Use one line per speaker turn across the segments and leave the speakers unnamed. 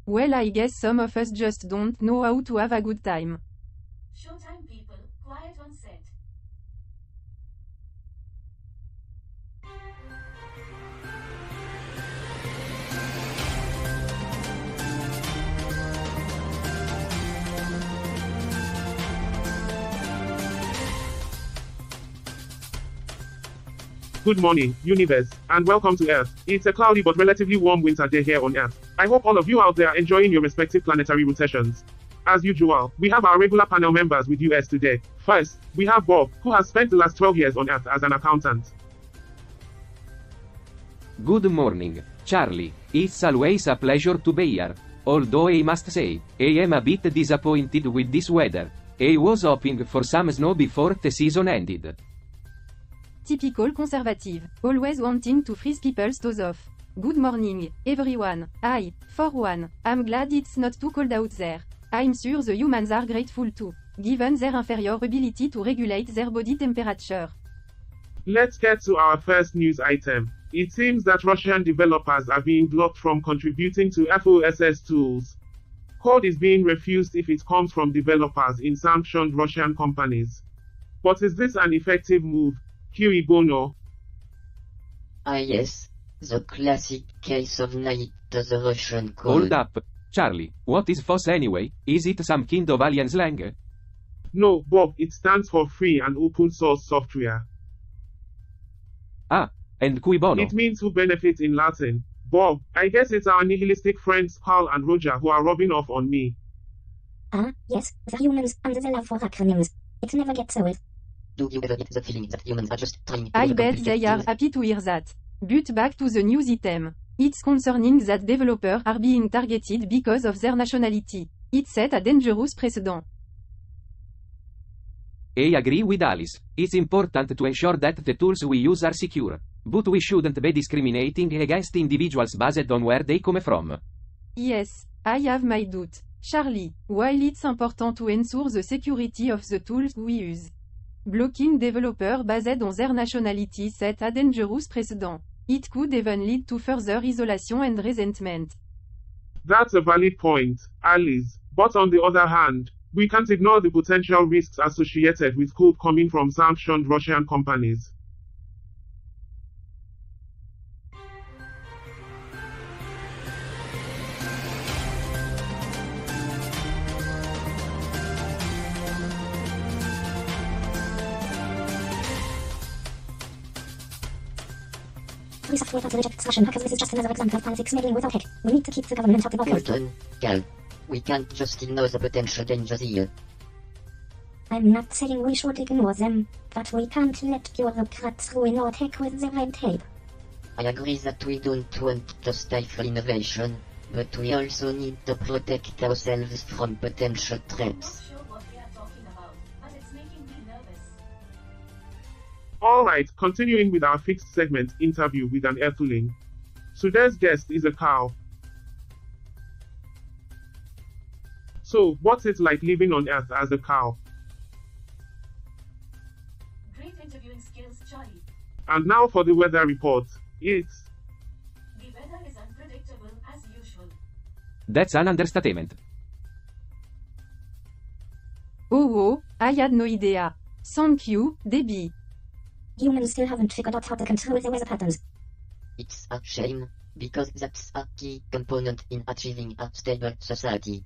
Well, I guess some of us just don't know how to have a good time.
Showtime people, quiet on set.
Good morning, universe, and welcome to Earth. It's a cloudy but relatively warm winter day here on Earth. I hope all of you out there are enjoying your respective planetary rotations. As usual, we have our regular panel members with us today. First, we have Bob, who has spent the last 12 years on Earth as an accountant.
Good morning, Charlie. It's always a pleasure to be here. Although I must say, I am a bit disappointed with this weather. I was hoping for some snow before the season ended.
Typical conservative, always wanting to freeze people's toes off. Good morning, everyone. For one, I'm glad it's not too cold out there. I'm sure the humans are grateful too, given their inferior ability to regulate their body temperature.
Let's get to our first news item. It seems that Russian developers are being blocked from contributing to SPAAACE tools. Code is being refused if it comes from developers in sanctioned Russian companies. But is this an effective move? Cui bono?
Yes, the classic case of night to the Russian code.
Hold up. Charlie, what is FOSS anyway? Is it some kind of alien slang?
No, Bob, it stands for free and open source software.
Ah, and cui bono?
It means who benefits in Latin. Bob, I guess it's our nihilistic friends Carl and Roger who are rubbing off on me.
Yes, the humans and the love for acronyms. It never gets old.
Do you ever get the feeling that humans are just trying to
I bet
overcomplicate
they are
things?
happy to hear that. But back to the news item. It's concerning that developers are being targeted because of their nationality. It set a dangerous precedent.
I agree with Alice. It's important to ensure that the tools we use are secure. But we shouldn't be discriminating against individuals based on where they come from.
Yes, I have my doubt. Charlie, while it's important to ensure the security of the tools we use, blocking developers based on their nationality set a dangerous precedent. It could even lead to further isolation and resentment.
That's a valid point, Alice. But on the other hand, we can't ignore the potential risks associated with code coming from sanctioned Russian companies.
Free software to reject Russian hackers. This is just another example of politics meddling with our tech. We need to keep the government out of our code.
Hold on, Cal. We can't just ignore the potential dangers here.
I'm not saying we should ignore them, but we can't let bureaucrats ruin our tech with their red tape.
I agree that we don't want to stifle innovation, but we also need to protect ourselves from potential
I'm
threats.
not sure what they are talking about, but it's making me nervous.
Alright, continuing with our fixed segment, interview with an Earthling. Today's guest is a cow. So, what's it like living on Earth as a cow?
Great interviewing skills, Charlie.
And now for the weather report. It's
The weather is unpredictable as usual.
That's an understatement.
Oh, I had no idea. Thank you, Debbie.
Humans still haven't figured out how to control their weather patterns.
It's a shame, because that's a key component in achieving a stable society.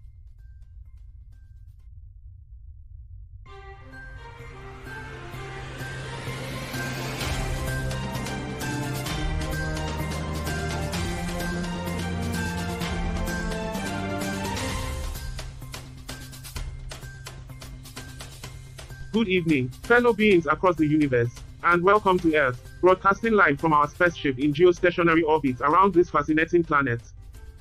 good evening, fellow beings across the universe, and welcome to Earth, broadcasting live from our spaceship in geostationary orbit around this fascinating planet.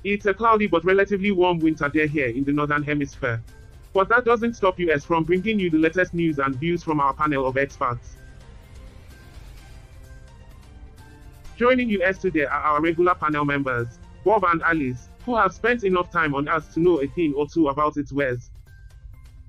It's a cloudy but relatively warm winter day here in the northern hemisphere. But that doesn't stop us from bringing you the latest news and views from our panel of experts. Joining us today are our regular panel members, Bob and Alice, who have spent enough time on Earth to know a thing or two about its ways.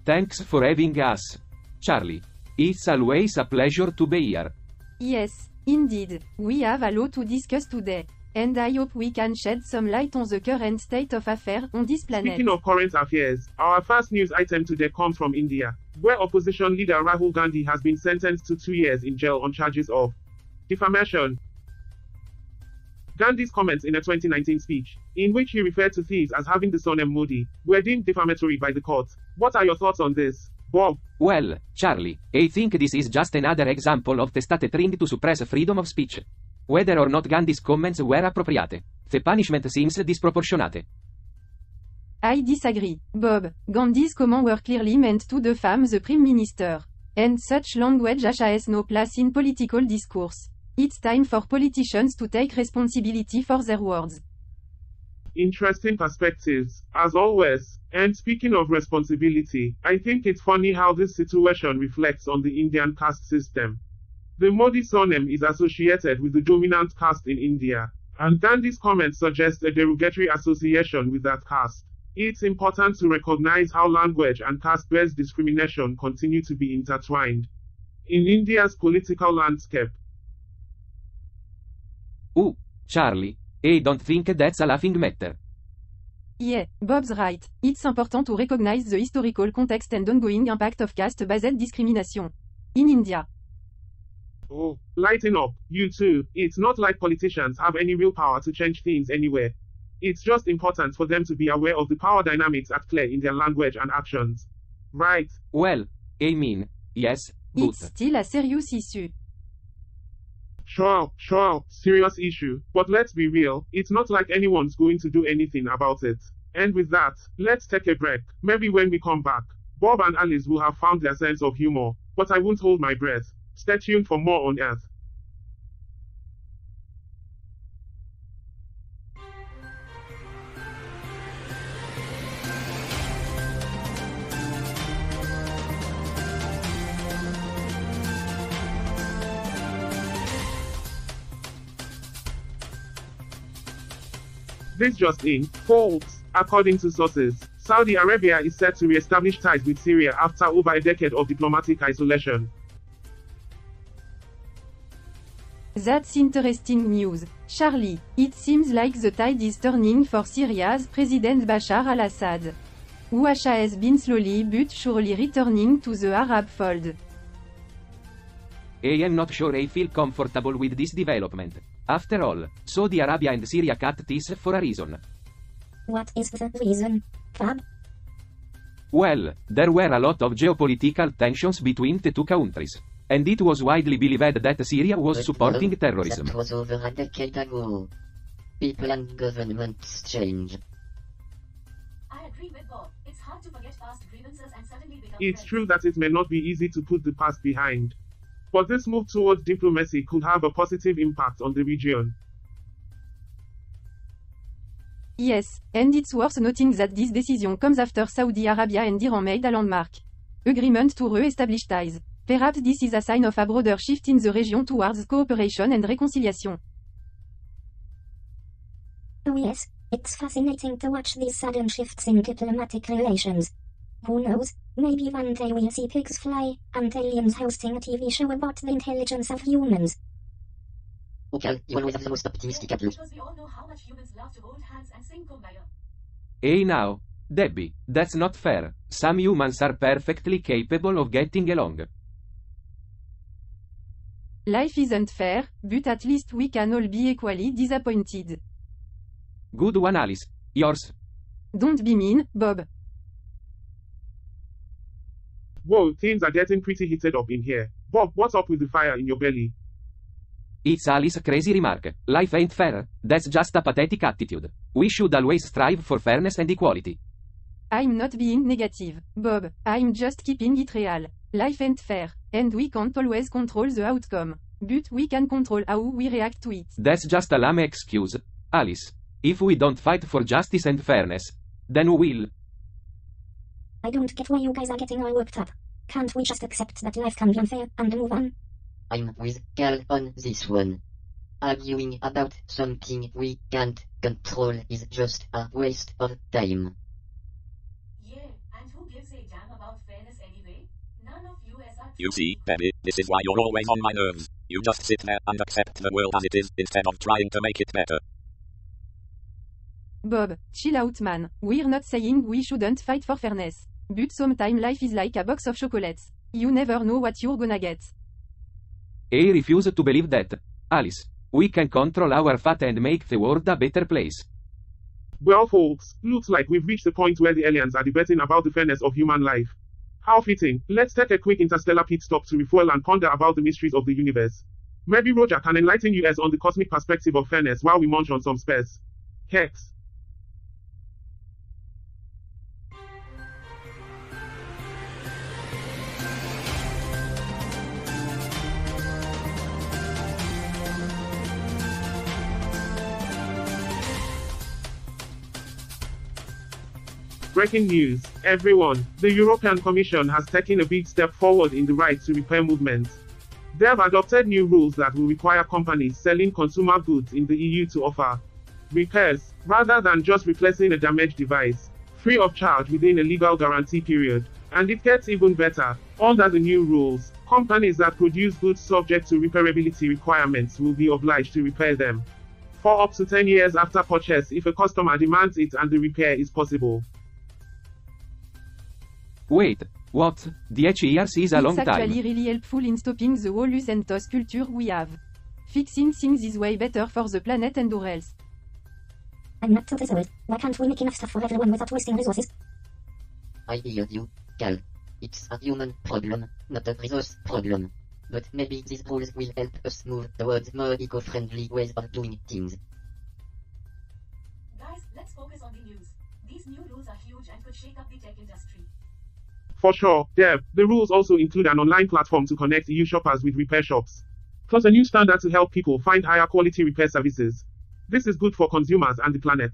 Thanks for having us, Charlie. It's always a pleasure to be here.
Yes, indeed, we have a lot to discuss today. and I hope we can shed some light on the current state of affairs on this planet.
Speaking of current affairs, our first news item today comes from India, where opposition leader Rahul Gandhi has been sentenced to 2 years in jail on charges of defamation. Gandhi's comments in a 2019 speech, in which he referred to thieves as having disowned Modi, were deemed defamatory by the court. What are your thoughts on this, Bob?
Well, Charlie, I think this is just another example of the state trying to suppress freedom of speech. Whether or not Gandhi's comments were appropriate, the punishment seems disproportionate.
I disagree, Bob. Gandhi's comments were clearly meant to defame the Prime Minister. And such language has no place in political discourse. It's time for politicians to take responsibility for their words.
Interesting perspectives, as always. And speaking of responsibility, I think it's funny how this situation reflects on the Indian caste system. The Modi surname is associated with the dominant caste in India, and Gandhi's comments suggest a derogatory association with that caste. It's important to recognize how language and caste-based discrimination continue to be intertwined in India's political landscape.
Charlie, I don't think that's a laughing matter.
Yeah, Bob's right. It's important to recognize the historical context and ongoing impact of caste-based discrimination in India.
Oh, lighten up, you two. It's not like politicians have any real power to change things anywhere. It's just important for them to be aware of the power dynamics at play in their language and actions. Right?
Well, I mean, yes, but...
It's still a serious issue.
Sure, serious issue, but let's be real, it's not like anyone's going to do anything about it. And with that, let's take a break. Maybe when we come back, Bob and Alice will have found their sense of humor, but I won't hold my breath. Stay tuned for more on Earth. This just in, folks. According to sources, Saudi Arabia is set to re-establish ties with Syria after over a decade of diplomatic isolation.
That's interesting news, Charlie. It seems like the tide is turning for Syria's President Bashar al-Assad, who has been slowly but surely returning to the Arab fold.
I am not sure I feel comfortable with this development. After all, Saudi Arabia and Syria cut ties for a reason.
What is the reason, Fab?
Well, there were a lot of geopolitical tensions between the two countries, and it was widely believed that Syria was supporting terrorism.
That was over a decade ago. People and governments change.
I agree with Bob. It's hard to forget past grievances and suddenly become
It's
friends.
true that it may not be easy to put the past behind. But this move towards diplomacy could have a positive impact on the region.
Yes, and it's worth noting that this decision comes after Saudi Arabia and Iran made a landmark agreement to re-establish ties. Perhaps this is a sign of a broader shift in the region towards cooperation and reconciliation.
Oh yes, it's fascinating to watch these sudden shifts in diplomatic relations. Who knows, maybe one day we'll see pigs fly, and aliens hosting a TV show about the intelligence of humans.
Okay, you always have the most optimistic outlook.
Because we all know how much humans love to hold hands and sing Kumbaya.
Hey now, Debbie, that's not fair. Some humans are perfectly capable of getting along.
Life isn't fair, but at least we can all be equally disappointed.
Good one, Alice. Yours.
Don't be mean, Bob.
Whoa, things are getting pretty heated up in here. Bob, what's up with the fire in your belly?
It's Alice's crazy remark. Life ain't fair. That's just a pathetic attitude. We should always strive for fairness and equality.
I'm not being negative, Bob. I'm just keeping it real. Life ain't fair, and we can't always control the outcome. But we can control how we react to it.
That's just a lame excuse, Alice. If we don't fight for justice and fairness, then we will.
I don't get why you guys are getting all worked up. Can't we just accept that life can be unfair and move on?
I'm with Cal on this one. Arguing about something we can't control is just a waste of time.
Yeah, and who gives a damn about fairness anyway? None of you as are.
You see, Debbie, this is why you're always on my nerves. You just sit there and accept the world as it is instead of trying to make it better.
Bob, chill out man. We're not saying we shouldn't fight for fairness. But sometimes life is like a box of chocolates. You never know what you're gonna get.
I refuse to believe that. Alice, we can control our fate and make the world a better place.
Well, folks, looks like we've reached the point where the aliens are debating about the fairness of human life. How fitting. Let's take a quick interstellar pit stop to refuel and ponder about the mysteries of the universe. Maybe Roger can enlighten us on the cosmic perspective of fairness while we munch on some space. Hex. Breaking news, everyone. The European Commission has taken a big step forward in the right to repair movement. They have adopted new rules that will require companies selling consumer goods in the EU to offer repairs, rather than just replacing a damaged device, free of charge within a legal guarantee period. And it gets even better. Under the new rules, companies that produce goods subject to repairability requirements will be obliged to repair them for up to 10 years after purchase if a customer demands it and the repair is possible.
Wait, what? 10 years is a long
It's
time.
actually really helpful in stopping the whole use and toss culture we have. Fixing things is way better for the planet and our health.
I'm not 2 days old. Why can't we make enough stuff for everyone without wasting resources?
I hear you, Cal. It's a human problem, not a resource problem. But maybe these rules will help us move towards more eco-friendly ways of doing things.
Guys, let's focus on the news. These new rules are huge and could shake up the tech industry.
For sure, Deb, the rules also include an online platform to connect EU shoppers with repair shops, plus a new standard to help people find higher quality repair services. This is good for consumers and the planet.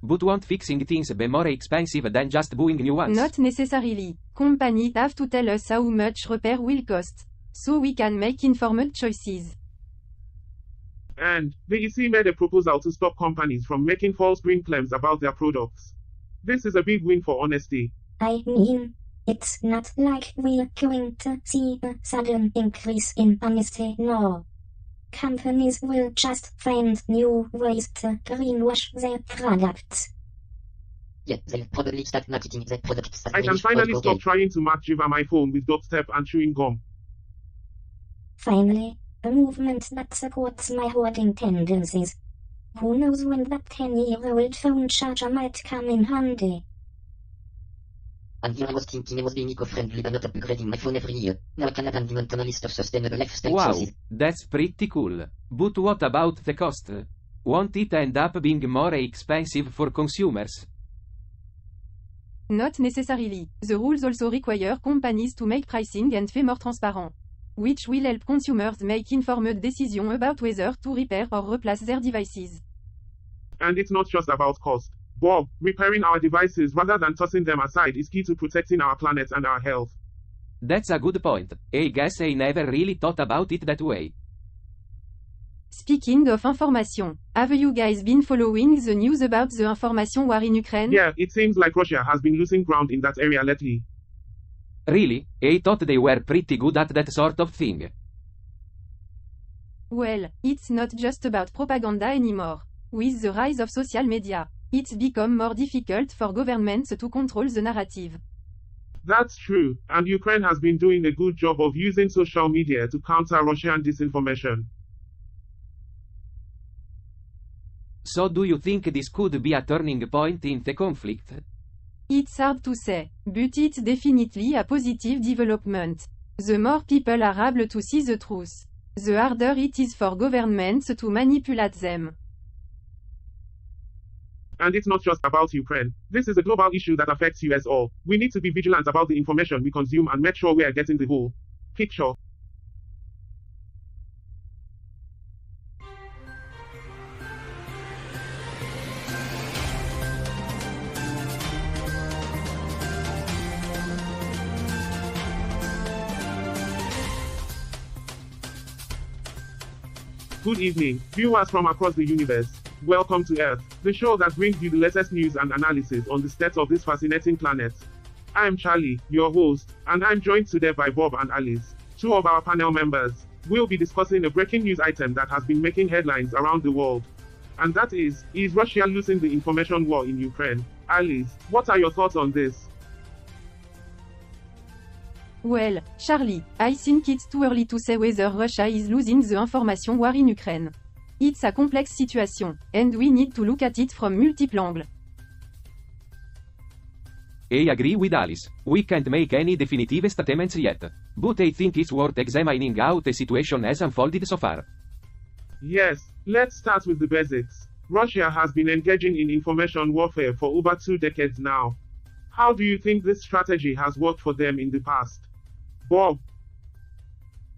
But won't fixing things be more expensive than just buying new ones?
Not necessarily. Companies have to tell us how much repair will cost, so we can make informed choices.
And the EC made a proposal to stop companies from making false green claims about their products. This is a big win for honesty.
I mean, it's not like we're going to see a sudden increase in honesty, no. Companies will just find new ways to greenwash their products.
Yeah, they'll probably start marketing their products as
I can
British
finally
or
stop
Google.
trying to match Jiva my phone with dubstep and chewing gum.
Finally, a movement that supports my hoarding tendencies. Who knows when that 10-year-old phone charger might come in handy?
And here I was thinking I was being eco-friendly by not upgrading my phone every year. Now I can add them on a list of sustainable lifestyle
Wow,
choices.
that's pretty cool. But what about the cost? Won't it end up being more expensive for consumers?
Not necessarily. The rules also require companies to make pricing and fee more transparent, which will help consumers make informed decisions about whether to repair or replace their devices.
And it's not just about cost. Bob, repairing our devices rather than tossing them aside is key to protecting our planet and our health.
That's a good point. I guess I never really thought about it that way.
Speaking of information, have you guys been following the news about the information war in Ukraine?
Yeah, it seems like Russia has been losing ground in that area lately.
Really? I thought they were pretty good at that sort of thing.
Well, it's not just about propaganda anymore. With the rise of social media, it's become more difficult for governments to control the narrative.
That's true, and Ukraine has been doing a good job of using social media to counter Russian disinformation.
So do you think this could be a turning point in the conflict?
It's hard to say, but it's definitely a positive development. The more people are able to see the truth, the harder it is for governments to manipulate them.
And it's not just about Ukraine. This is a global issue that affects us all. We need to be vigilant about the information we consume and make sure we are getting the whole picture. Good evening, viewers from across the universe. Welcome to Earth, the show that brings you the latest news and analysis on the state of this fascinating planet. I am Charlie, your host, and I'm joined today by Bob and Alice, two of our panel members. We'll be discussing a breaking news item that has been making headlines around the world. And that is Russia losing the information war in Ukraine? Alice, what are your thoughts on this?
Well, Charlie, I think it's too early to say whether Russia is losing the information war in Ukraine. It's a complex situation, and we need to look at it from multiple angles.
I agree with Alice. We can't make any definitive statements yet. But I think it's worth examining how the situation has unfolded so far.
Yes, let's start with the basics. Russia has been engaging in information warfare for over 2 decades now. How do you think this strategy has worked for them in the past? Bob?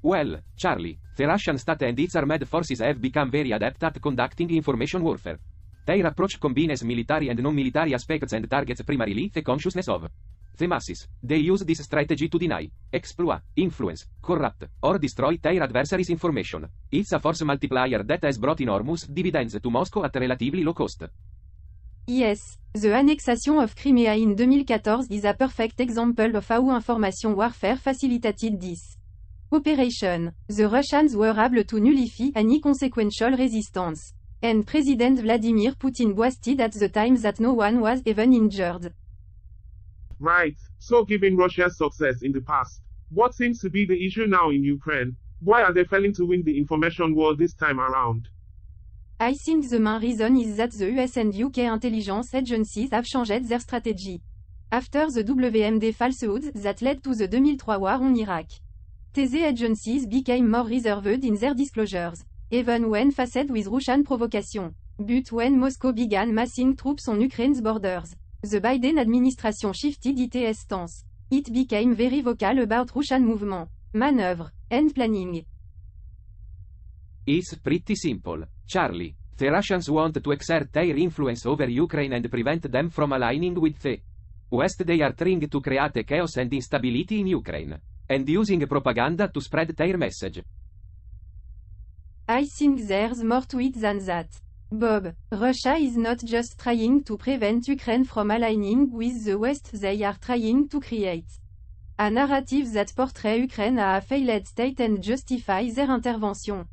Well, Charlie, the Russian state and its armed forces have become very adept at conducting information warfare. Their approach combines military and non-military aspects and targets primarily the consciousness of the masses. They use this strategy to deny, exploit, influence, corrupt, or destroy their adversaries' information. It's a force multiplier that has brought enormous dividends to Moscow at relatively low cost.
Yes, the annexation of Crimea in 2014 is a perfect example of how information warfare facilitated this operation. The Russians were able to nullify any consequential resistance. And President Vladimir Putin boasted at the time that no one was even injured.
Right, so given Russia's success in the past, what seems to be the issue now in Ukraine? Why are they failing to win the information war this time around?
I think the main reason is that the US and UK intelligence agencies have changed their strategy. After the WMD falsehoods that led to the 2003 war on Iraq, these agencies became more reserved in their disclosures, even when faced with Russian provocation. But when Moscow began massing troops on Ukraine's borders, the Biden administration shifted its stance. It became very vocal about Russian movement, maneuver, and planning.
It's pretty simple, Charlie. The Russians want to exert their influence over Ukraine and prevent them from aligning with the West. They are trying to create chaos and instability in Ukraine, and using propaganda to spread their message.
I think there's more to it than that. Bob, Russia is not just trying to prevent Ukraine from aligning with the West, they are trying to create a narrative that portrays Ukraine as a failed state and justifies their intervention.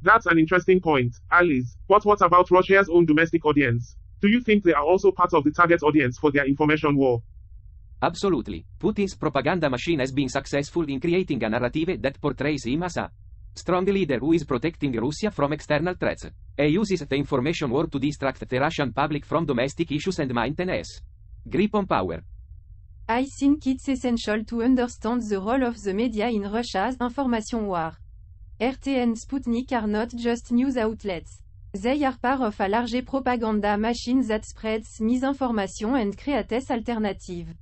That's an interesting point, Alice. But what about Russia's own domestic audience? Do you think they are also part of the target audience for their information war?
Absolutely. Putin's propaganda machine has been successful in creating a narrative that portrays him as a strong leader who is protecting Russia from external threats. He uses the information war to distract the Russian public from domestic issues and maintain his grip on power.
I think it's essential to understand the role of the media in Russia's information war. RT and Sputnik are not just news outlets. They are part of a large propaganda machine that spreads misinformation and creates alternative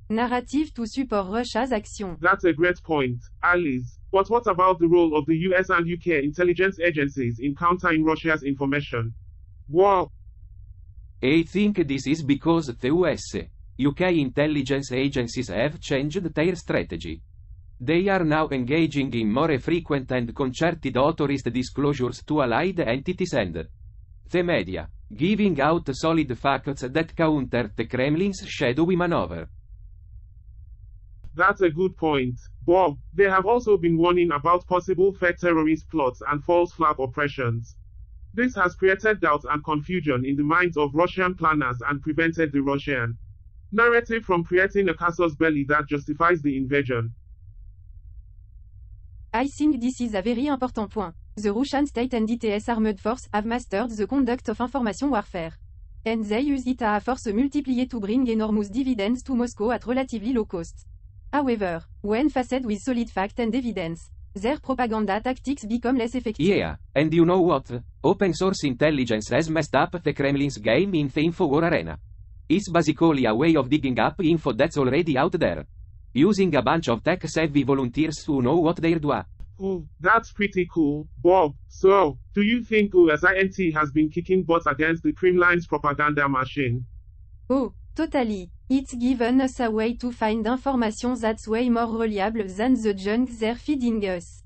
narrative to support Russia's action.
That's a great point, Alice. But what about the role of the US and UK intelligence agencies in countering Russia's information war?
I think this is because the US, UK intelligence agencies have changed their strategy. They are now engaging in more frequent and concerted authorized disclosures to allied entities and the media, giving out solid facts that counter the Kremlin's shadowy maneuver.
That's a good point, Bob. They have also been warning about possible fake terrorist plots and false flag operations. This has created doubt and confusion in the minds of Russian planners and prevented the Russian narrative from creating a casus belli that justifies the invasion.
I think this is a very important point. The Russian state and its armed force have mastered the conduct of information warfare. And they use it as a force multiplied to bring enormous dividends to Moscow at relatively low cost. However, when faced with solid fact and evidence, their propaganda tactics become less effective.
Yeah, and you know what? Open source intelligence has messed up the Kremlin's game in the info war arena. It's basically a way of digging up info that's already out there, using a bunch of tech-savvy volunteers who know what they're doing.
Oh, that's pretty cool, Bob. So, do you think USINT has been kicking butt against the Kremlin's propaganda machine?
Oh, totally. It's given us a way to find information that's way more reliable than the junk they're feeding us.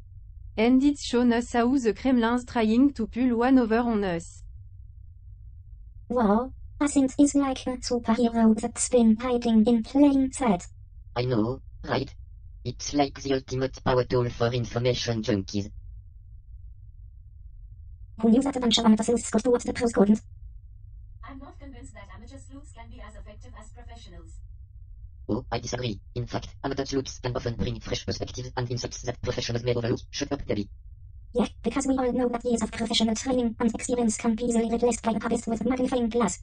And it's shown us how the Kremlin's trying to pull one over on us.
Wow, Asint is like a superhero that's been hiding in plain sight.
I know, right? It's like the ultimate power tool for information junkies.
Who knew that a bunch of amateur sleuths could do what the pros couldn't?
I'm not convinced that amateur sleuths can be as effective as professionals.
Oh, I disagree. In fact, amateur sleuths can often bring fresh perspectives and insights that professionals may overlook. Shut up, Debbie.
Yeah, because we all know that years of professional training and experience can be easily replaced by a hobbyist with a magnifying glass.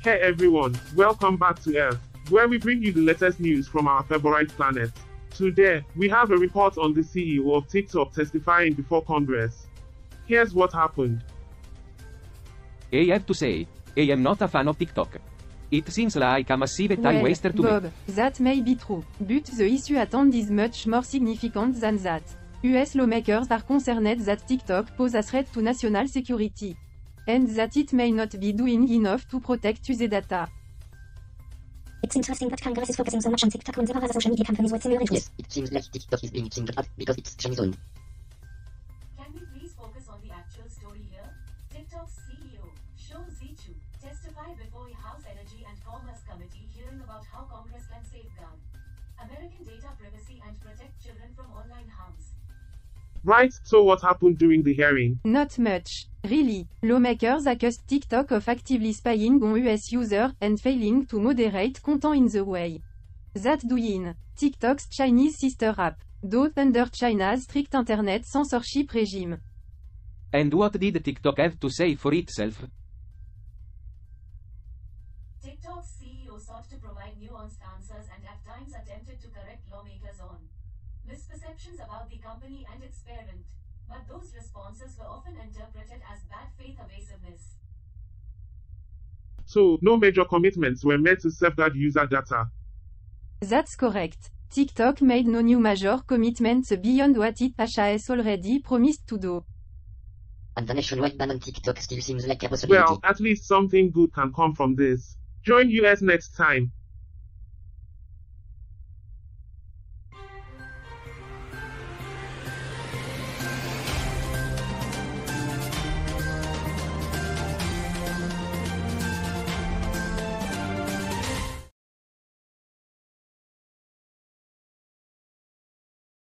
Hey everyone, welcome back to Earth, where we bring you the latest news from our favorite planet. Today, we have a report on the CEO of TikTok testifying before Congress. Here's what happened.
I have to say, I am not a fan of TikTok. It seems like a massive time
Well,
waster to me.
Bob, that may be true, but the issue at hand is much more significant than that. US lawmakers are concerned that TikTok pose a threat to national security, and that it may not be doing enough to protect user data.
It's interesting that Congress is focusing so much on TikTok when there are other social media companies with similar interests.
Yes, it seems like TikTok is being singled out because it's Chinese owned.
Can we please focus on the actual story here? TikTok's CEO, Shou Zichu, testified before a House Energy and Commerce Committee hearing about how Congress can safeguard American data privacy and protect children from online harms.
Right, so what happened during the hearing?
Not much. Really. Lawmakers accused TikTok of actively spying on US users and failing to moderate content in the way that doing. TikTok's Chinese sister app, though under China's strict internet censorship regime.
And what did TikTok have to say for itself?
TikTok's CEO sought to provide nuanced answers and at times attempted to correct lawmakers on misperceptions about the company and its parent, but those responses were often interpreted as bad faith evasiveness.
So, no major commitments were made to safeguard user data.
That's correct. TikTok made no new major commitments beyond what it has already promised to do.
And the nationwide ban on TikTok still seems like a possibility.
Well, at least something good can come from this. Join us next time.